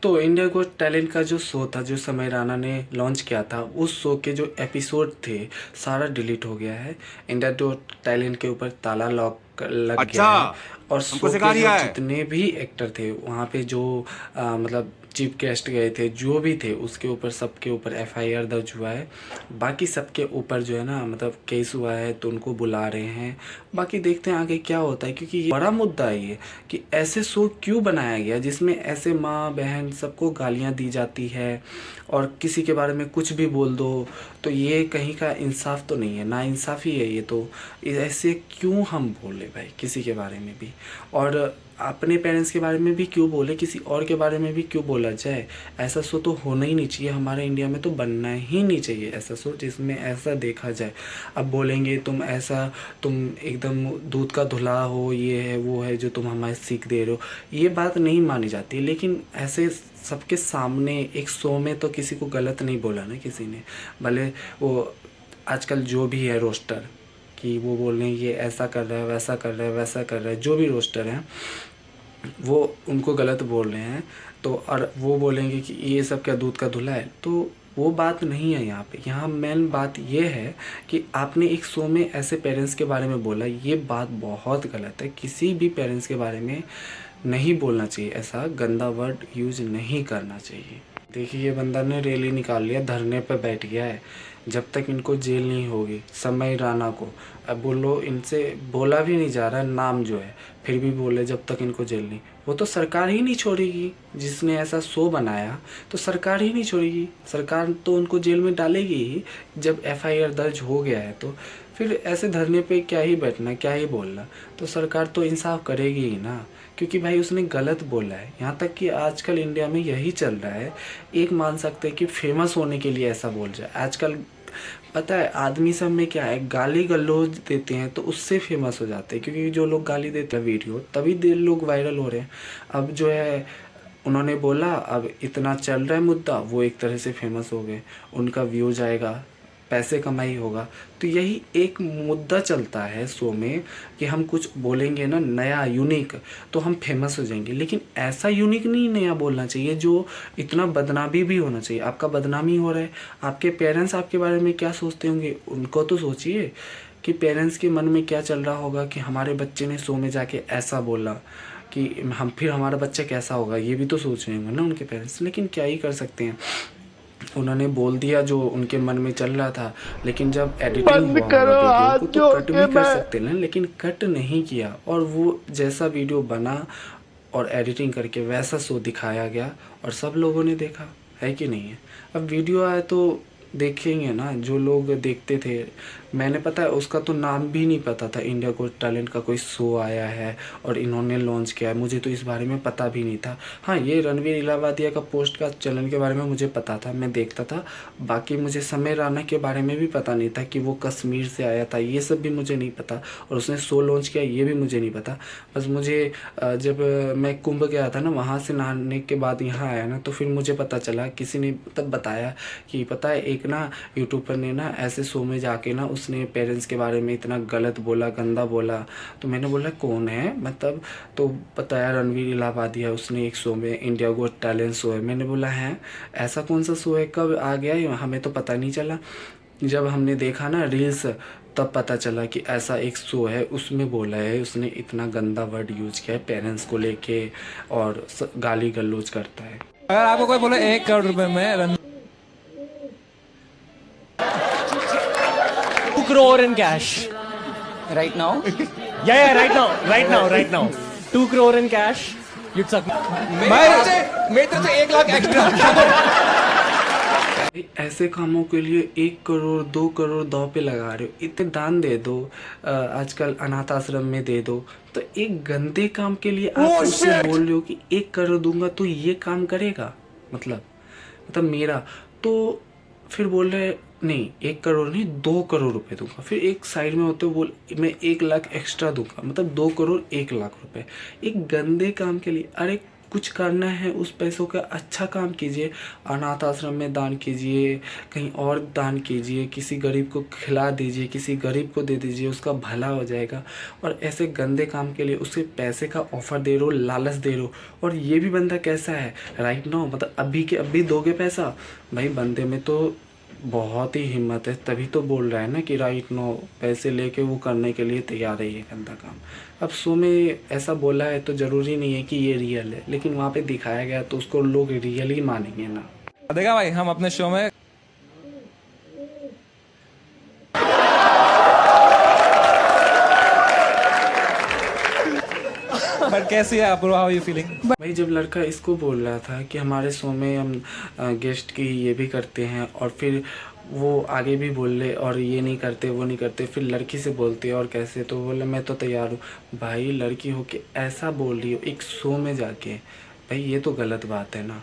तो India got talent का जो शो था, जो समय राणा ने लॉन्च किया था, उस शो के जो एपिसोड थे सारा डिलीट हो गया है। इंडिया गोट टैलेंट के ऊपर ताला लॉक लग गया अच्छा, है। और हमको शो सिखा के जो दिया है। जितने भी एक्टर थे वहाँ पे, जो मतलब चीफ गेस्ट गए थे, जो भी थे, उसके ऊपर सबके ऊपर एफआईआर दर्ज हुआ है। बाकी सबके ऊपर जो है ना, मतलब केस हुआ है, तो उनको बुला रहे हैं। बाकी देखते हैं आगे क्या होता है, क्योंकि ये बड़ा मुद्दा है ये, कि ऐसे शो क्यों बनाया गया जिसमें ऐसे माँ बहन सबको गालियाँ दी जाती है और किसी के बारे में कुछ भी बोल दो। तो ये कहीं का इंसाफ तो नहीं है, ना इंसाफ़ी है ये तो। ऐसे क्यों हम बोले भाई किसी के बारे में भी, और अपने पेरेंट्स के बारे में भी क्यों बोले, किसी और के बारे में भी क्यों बोला जाए। ऐसा शो तो होना ही नहीं चाहिए, हमारे इंडिया में तो बनना ही नहीं चाहिए ऐसा शो जिसमें ऐसा देखा जाए। अब बोलेंगे तुम ऐसा, तुम एकदम दूध का धुला हो, ये है वो है जो तुम हमें सीख दे रहे हो, ये बात नहीं मानी जाती। लेकिन ऐसे सबके सामने एक शो में तो किसी को गलत नहीं बोला ना किसी ने, भले वो आजकल जो भी है रोस्टर, कि वो बोल रहे हैं ये ऐसा कर रहा है, वैसा कर रहा है, वैसा कर रहा है, जो भी रोस्टर हैं वो उनको गलत बोल रहे हैं। तो और वो बोलेंगे कि ये सब क्या दूध का धुला है, तो वो बात नहीं है यहाँ पे। यहाँ मेन बात ये है कि आपने एक शो में ऐसे पेरेंट्स के बारे में बोला, ये बात बहुत गलत है। किसी भी पेरेंट्स के बारे में नहीं बोलना चाहिए, ऐसा गंदा वर्ड यूज नहीं करना चाहिए। देखिए ये बंदा ने रैली निकाल लिया, धरने पर बैठ गया है। जब तक इनको जेल नहीं होगी, समय राणा को, अब बोलो इनसे बोला भी नहीं जा रहा है नाम जो है, फिर भी बोले जब तक इनको जेल नहीं, वो तो सरकार ही नहीं छोड़ेगी। जिसने ऐसा शो बनाया तो सरकार ही नहीं छोड़ेगी, सरकार तो उनको जेल में डालेगी ही। जब एफआईआर दर्ज हो गया है तो फिर ऐसे धरने पे क्या ही बैठना, क्या ही बोलना, तो सरकार तो इंसाफ करेगी ही ना। क्योंकि भाई उसने गलत बोला है। यहाँ तक कि आजकल इंडिया में यही चल रहा है। एक मान सकते हैं कि फेमस होने के लिए ऐसा बोल रहा है आजकल। पता है आदमी सब में क्या है, गाली गलौज देते हैं तो उससे फेमस हो जाते हैं, क्योंकि जो लोग गाली देते हैं वीडियो, तभी लोग वायरल हो रहे हैं। अब जो है उन्होंने बोला, अब इतना चल रहा है मुद्दा, वो एक तरह से फेमस हो गए, उनका व्यूज आएगा, पैसे कमाई होगा। तो यही एक मुद्दा चलता है शो में, कि हम कुछ बोलेंगे ना नया यूनिक तो हम फेमस हो जाएंगे। लेकिन ऐसा यूनिक नहीं नया बोलना चाहिए जो इतना बदनामी भी होना चाहिए। आपका बदनामी हो रहा है, आपके पेरेंट्स आपके बारे में क्या सोचते होंगे, उनको तो सोचिए कि पेरेंट्स के मन में क्या चल रहा होगा कि हमारे बच्चे ने शो में जाके ऐसा बोला, कि हम फिर हमारा बच्चा कैसा होगा, ये भी तो सोच रहे होंगे ना उनके पेरेंट्स। लेकिन क्या ही कर सकते हैं, उन्होंने बोल दिया जो उनके मन में चल रहा था। लेकिन जब एडिटिंग बंद हुआ होगा करो वीडियो हाथ को तो जोड़ कट के भी कर मैं। सकते ना, लेकिन कट नहीं किया, और वो जैसा वीडियो बना और एडिटिंग करके वैसा शो दिखाया गया, और सब लोगों ने देखा, है कि नहीं है। अब वीडियो आए तो देखेंगे ना जो लोग देखते थे। मैंने पता है उसका तो नाम भी नहीं पता था, इंडिया गोट टैलेंट का कोई शो आया है और इन्होंने लॉन्च किया है, मुझे तो इस बारे में पता भी नहीं था। हाँ, ये रणवीर इलाहाबादिया का पोस्ट का चैनल के बारे में मुझे पता था, मैं देखता था। बाकी मुझे समय राणा के बारे में भी पता नहीं था कि वो कश्मीर से आया था, ये सब भी मुझे नहीं पता। और उसने शो लॉन्च किया ये भी मुझे नहीं पता। बस मुझे जब मैं कुंभ गया था ना, वहाँ से नहाने के बाद यहाँ आया ना, तो फिर मुझे पता चला, किसी ने तब बताया कि पता है एक ना यूट्यूबर ने ना ऐसे शो में जाके ना उसने पेरेंट्स के बारे में इतना गलत बोला, गंदा बोला। तो मैंने बोला कौन है, मतलब तो बताया रणवीर इलाहाबादिया, उसने एक शो में, इंडिया गोट टैलेंट शो है। मैंने बोला है ऐसा कौन सा शो है, कब आ गया ये, हमें तो पता नहीं चला। जब हमने देखा ना रील्स, तब पता चला कि ऐसा एक शो है, उसमें बोला है उसने, इतना गंदा वर्ड यूज किया है पेरेंट्स को लेके, और गाली गलौज करता है। अगर आपको कोई बोले 1 करोड़ रुपए में 2 crore in cash right now. yeah right now 2 crore in cash you'd suck मेरे तरफ से 1 लाख एक्स्ट्रा ऐसे कामों के लिए 1 करोड़ 2 करोड़ दाव पे लगा रहे हो, इतने दान दे दो, आजकल अनाथ आश्रम में दे दो। तो एक गंदे काम के लिए आप उससे बोल रहे हो कि 1 करोड़ दूंगा तो ये काम करेगा, मतलब मेरा तो, फिर बोल रहे नहीं 1 करोड़ नहीं 2 करोड़ रुपए दूंगा। फिर एक साइड में होते बोल मैं 1 लाख एक्स्ट्रा दूंगा, मतलब 2 करोड़ 1 लाख रुपए एक गंदे काम के लिए। अरे कुछ करना है उस पैसों का अच्छा काम कीजिए, अनाथ आश्रम में दान कीजिए, कहीं और दान कीजिए, किसी गरीब को खिला दीजिए, किसी गरीब को दे दीजिए, उसका भला हो जाएगा। और ऐसे गंदे काम के लिए उसे पैसे का ऑफ़र दे रहे हो, लालच दे रहे हो। और ये भी बंदा कैसा है राइट नाउ, मतलब अभी के अभी दोगे पैसा। भाई बंदे में तो बहुत ही हिम्मत है, तभी तो बोल रहा है ना कि राइट नो पैसे लेके वो करने के लिए तैयार है ये गंदा काम। अब शो में ऐसा बोला है तो ज़रूरी नहीं है कि ये रियल है, लेकिन वहाँ पे दिखाया गया तो उसको लोग रियल ही मानेंगे ना। देखा भाई हम अपने शो में पर कैसी है आप, हाउ आर यू फीलिंग? भाई जब लड़का इसको बोल रहा था कि हमारे शो में हम गेस्ट की ये भी करते हैं, और फिर वो आगे भी बोल ले और ये नहीं करते वो नहीं करते, फिर लड़की से बोलती है और कैसे, तो बोले मैं तो तैयार हूँ। भाई लड़की हो के ऐसा बोल रही हो एक शो में जाके, भाई ये तो गलत बात है ना।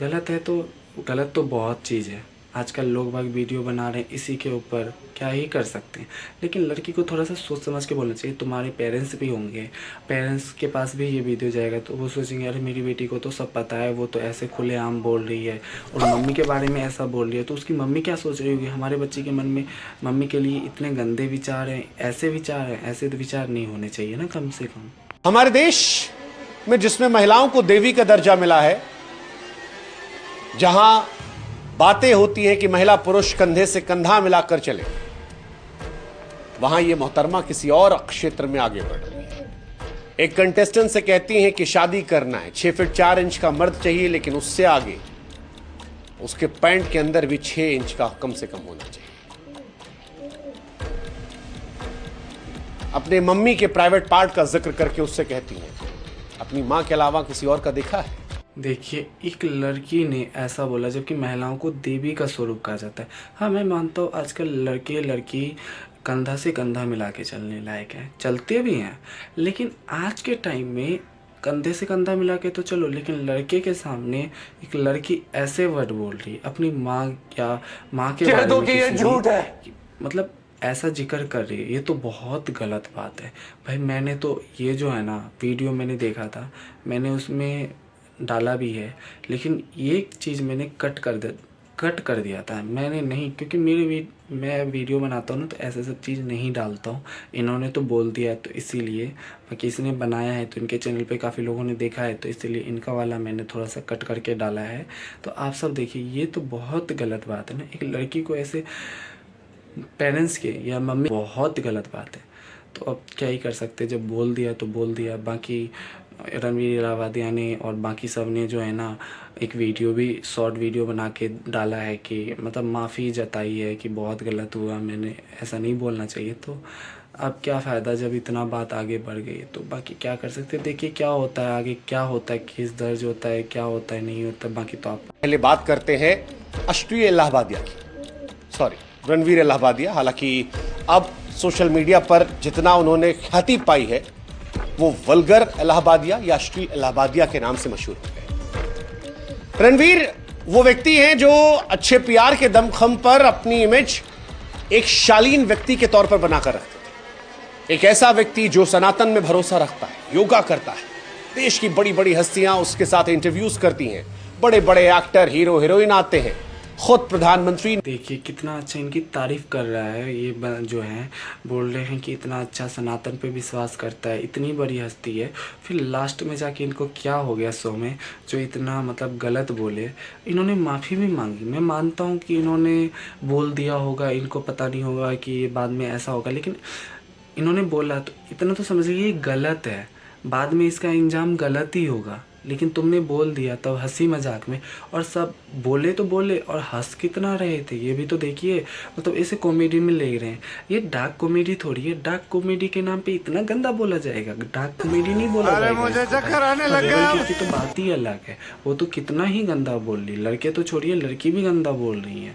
गलत है तो गलत तो बहुत चीज़ है। आजकल लोग बाग वीडियो बना रहे हैं इसी के ऊपर, क्या ही कर सकते हैं। लेकिन लड़की को थोड़ा सा सोच समझ के बोलना चाहिए। तुम्हारे पेरेंट्स भी होंगे, पेरेंट्स के पास भी ये वीडियो जाएगा तो वो सोचेंगे अरे मेरी बेटी को तो सब पता है, वो तो ऐसे खुलेआम बोल रही है और मम्मी के बारे में ऐसा बोल रही है, तो उसकी मम्मी क्या सोच रही होगी। हमारे बच्चे के मन में मम्मी के लिए इतने गंदे विचार हैं, ऐसे विचार हैं, ऐसे विचार नहीं होने चाहिए ना कम से कम। हमारे देश में जिसमें महिलाओं को देवी का दर्जा मिला है, जहां बातें होती हैं कि महिला पुरुष कंधे से कंधा मिलाकर चले, वहां ये मोहतरमा किसी और क्षेत्र में आगे बढ़ रही है। एक कंटेस्टेंट से कहती हैं कि शादी करना है, 6 फीट 4 इंच का मर्द चाहिए, लेकिन उससे आगे उसके पैंट के अंदर भी 6 इंच का कम से कम होना चाहिए। अपने मम्मी के प्राइवेट पार्ट का जिक्र करके उससे कहती हैं अपनी मां के अलावा किसी और का देखा है? देखिए एक लड़की ने ऐसा बोला, जबकि महिलाओं को देवी का स्वरूप कहा जाता है। हाँ मैं मानता हूँ आजकल लड़के लड़की कंधा से कंधा मिला के चलने लायक है, चलते भी हैं, लेकिन आज के टाइम में कंधे से कंधा मिला के तो चलो, लेकिन लड़के के सामने एक लड़की ऐसे वर्ड बोल रही है अपनी माँ या माँ के बारे में, ये झूठ है, मतलब ऐसा जिक्र कर रही है, ये तो बहुत गलत बात है। भाई मैंने तो ये जो है ना वीडियो मैंने देखा था, मैंने उसमें डाला भी है, लेकिन ये चीज़ मैंने कट कर दिया था। मैंने नहीं, क्योंकि मैं वीडियो बनाता हूँ ना तो ऐसे सब चीज़ नहीं डालता हूँ। इन्होंने तो बोल दिया तो इसीलिए, बाकी इसने बनाया है तो इनके चैनल पे काफ़ी लोगों ने देखा है तो इसीलिए इनका वाला मैंने थोड़ा सा कट करके डाला है। तो आप सब देखिए, ये तो बहुत गलत बात है ना, एक लड़की को ऐसे पेरेंट्स के या मम्मी, बहुत गलत बात है। तो अब क्या ही कर सकते, जब बोल दिया तो बोल दिया। बाकी रणवीर इलाहाबादिया ने और बाकी सब ने जो है ना एक वीडियो भी, शॉर्ट वीडियो बना के डाला है कि मतलब माफ़ी जताई है कि बहुत गलत हुआ, मैंने ऐसा नहीं बोलना चाहिए। तो अब क्या फ़ायदा जब इतना बात आगे बढ़ गई, तो बाकी क्या कर सकते। देखिए क्या होता है आगे, क्या होता है, केस दर्ज होता है, क्या होता है नहीं होता, बाकी तो आप पहले बात करते हैं अश्ट्री इलाहाबादिया की, सॉरी रणवीर इलाहाबादिया। हालांकि अब सोशल मीडिया पर जितना उन्होंने ख्याति पाई है वो वल्गर इलाहाबादिया या अश्ट्री इलाहाबादिया के नाम से मशहूर हो गए। रणवीर वो व्यक्ति हैं जो अच्छे पीआर के दमखम पर अपनी इमेज एक शालीन व्यक्ति के तौर पर बनाकर रखते थे। एक ऐसा व्यक्ति जो सनातन में भरोसा रखता है, योगा करता है, देश की बड़ी बड़ी हस्तियां उसके साथ इंटरव्यूज करती हैं, बड़े बड़े एक्टर हीरो हीरोइन आते हैं, खुद प्रधानमंत्री। देखिए कितना अच्छा इनकी तारीफ कर रहा है, ये जो है बोल रहे हैं कि इतना अच्छा सनातन पे विश्वास करता है, इतनी बड़ी हस्ती है। फिर लास्ट में जाके इनको क्या हो गया शो में, जो इतना मतलब गलत बोले। इन्होंने माफ़ी भी मांगी, मैं मानता हूँ कि इन्होंने बोल दिया होगा, इनको पता नहीं होगा कि ये बाद में ऐसा होगा, लेकिन इन्होंने बोला तो इतना तो समझिए ये गलत है, बाद में इसका इंजाम गलत ही होगा। लेकिन तुमने बोल दिया तब हंसी मजाक में, और सब बोले तो बोले और हंस कितना रहे थे ये भी तो देखिए। मतलब इसे कॉमेडी में ले रहे हैं, ये डार्क कॉमेडी थोड़ी है। डार्क कॉमेडी के नाम पे इतना गंदा बोला जाएगा, डार्क कॉमेडी नहीं बोला जाएगा। मुझे चक्कर आने लगा। की तो बात ही अलग है, वो तो कितना ही गंदा बोल रही, लड़के तो छोड़िए लड़की भी गंदा बोल रही है।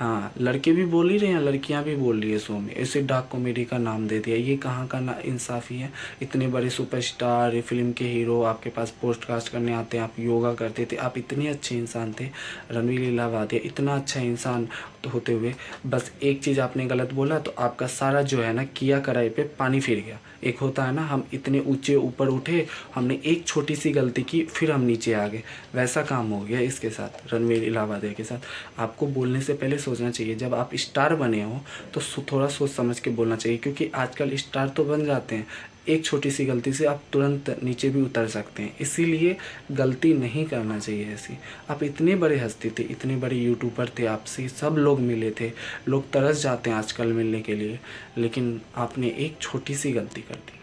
हाँ, लड़के भी बोल ही रहे हैं, लड़कियां भी बोल रही है शो में, ऐसे डार्क कॉमेडी का नाम दे दिया। ये कहाँ का ना इंसाफ़ी है। इतने बड़े सुपरस्टार, फिल्म के हीरो आपके पास पॉडकास्ट करने आते हैं, आप योगा करते थे, आप इतने अच्छे इंसान थे। रणवीर इलाहाबादिया इतना अच्छा इंसान तो होते हुए बस एक चीज़ आपने गलत बोला तो आपका सारा जो है ना किया कराई पे पानी फिर गया। एक होता है ना, हम इतने ऊंचे ऊपर उठे, हमने एक छोटी सी गलती की, फिर हम नीचे आ गए, वैसा काम हो गया इसके साथ, रणवीर इलाहाबादिया के साथ। आपको बोलने से पहले सोचना चाहिए। जब आप स्टार बने हो तो थोड़ा सोच समझ के बोलना चाहिए, क्योंकि आजकल स्टार तो बन जाते हैं, एक छोटी सी गलती से आप तुरंत नीचे भी उतर सकते हैं। इसीलिए गलती नहीं करना चाहिए ऐसी। आप इतने बड़े हस्ती थे, इतने बड़े यूट्यूबर थे, आपसे सब लोग मिले थे, लोग तरस जाते हैं आजकल मिलने के लिए, लेकिन आपने एक छोटी सी गलती कर दी।